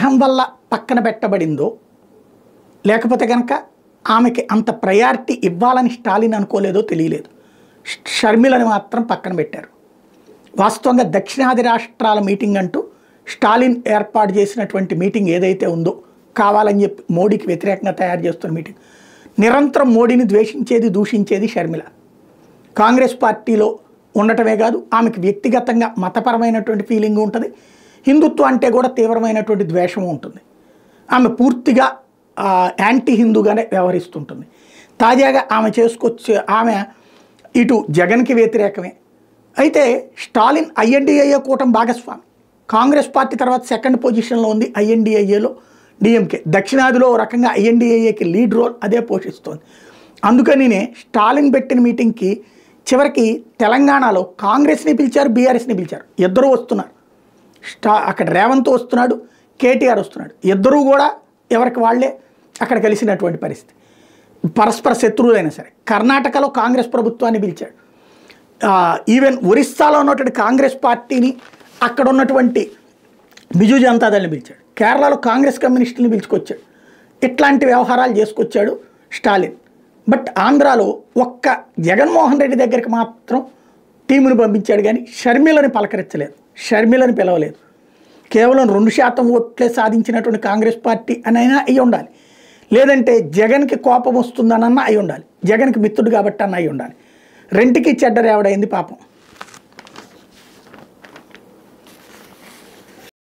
గ్రహం వల్ల పక్కన పెట్టబడిందో లేకపోతే కనుక ఆమెకి అంత ప్రయారిటీ ఇవ్వాలని స్టాలిన్ అనుకోలేదో తెలియలేదు. షర్మిలని మాత్రం పక్కన పెట్టారు. వాస్తవంగా దక్షిణాది రాష్ట్రాల మీటింగ్ అంటూ స్టాలిన్ ఏర్పాటు చేసినటువంటి మీటింగ్ ఏదైతే ఉందో, కావాలని చెప్పి మోడీకి వ్యతిరేకంగా తయారు చేస్తున్న మీటింగ్, నిరంతరం మోడీని ద్వేషించేది దూషించేది షర్మిల. కాంగ్రెస్ పార్టీలో ఉండటమే కాదు, ఆమెకు వ్యక్తిగతంగా మతపరమైనటువంటి ఫీలింగ్ ఉంటుంది, హిందుత్వం అంటే కూడా తీవ్రమైనటువంటి ద్వేషం ఉంటుంది. ఆమె పూర్తిగా యాంటీ హిందూగానే వ్యవహరిస్తుంటుంది. తాజాగా ఆమె ఇటు జగన్కి వ్యతిరేకమే. అయితే స్టాలిన్ ఐఎన్డిఏ కూటమి భాగస్వామి. కాంగ్రెస్ పార్టీ తర్వాత సెకండ్ పొజిషన్లో ఉంది ఐఎన్డిఏలో డిఎంకే. దక్షిణాదిలో ఓ రకంగా ఐఎన్డిఏకి లీడ్ రోల్ అదే పోషిస్తోంది. అందుకనినే స్టాలిన్ పెట్టిన మీటింగ్కి చివరికి తెలంగాణలో కాంగ్రెస్ని పిలిచారు, బీఆర్ఎస్ని పిలిచారు. ఇద్దరూ వస్తున్నారు. అక్కడ రేవంత్ వస్తున్నాడు, కేటీఆర్ వస్తున్నాడు. ఇద్దరూ కూడా ఎవరికి వాళ్ళే అక్కడ కలిసినటువంటి పరిస్థితి. పరస్పర శత్రువులైనా సరే. కర్ణాటకలో కాంగ్రెస్ ప్రభుత్వాన్ని పిలిచాడు. ఈవెన్ ఒరిస్సాలో ఉన్నటువంటి కాంగ్రెస్ పార్టీని, అక్కడ ఉన్నటువంటి బిజు జనతాదళ్ని పిలిచాడు. కేరళలో కాంగ్రెస్ కమ్యూనిస్టుని పిలుచుకొచ్చాడు. ఇట్లాంటి వ్యవహారాలు చేసుకొచ్చాడు స్టాలిన్. బట్ ఆంధ్రాలో ఒక్క జగన్మోహన్ రెడ్డి దగ్గరికి మాత్రం టీముని పంపించాడు, కానీ షర్మిలని పలకరించలేదు, షర్మిలని పిలవలేదు. కేవలం 2% ఓట్లే సాధించినటువంటి కాంగ్రెస్ పార్టీ అనైనా అయి ఉండాలి, లేదంటే జగన్కి కోపం వస్తుందనన్నా అయి ఉండాలి, జగన్కి మిత్రుడు కాబట్టి అన్న అయి ఉండాలి. రెంటికి చెడ్డ రేవడైంది పాపం.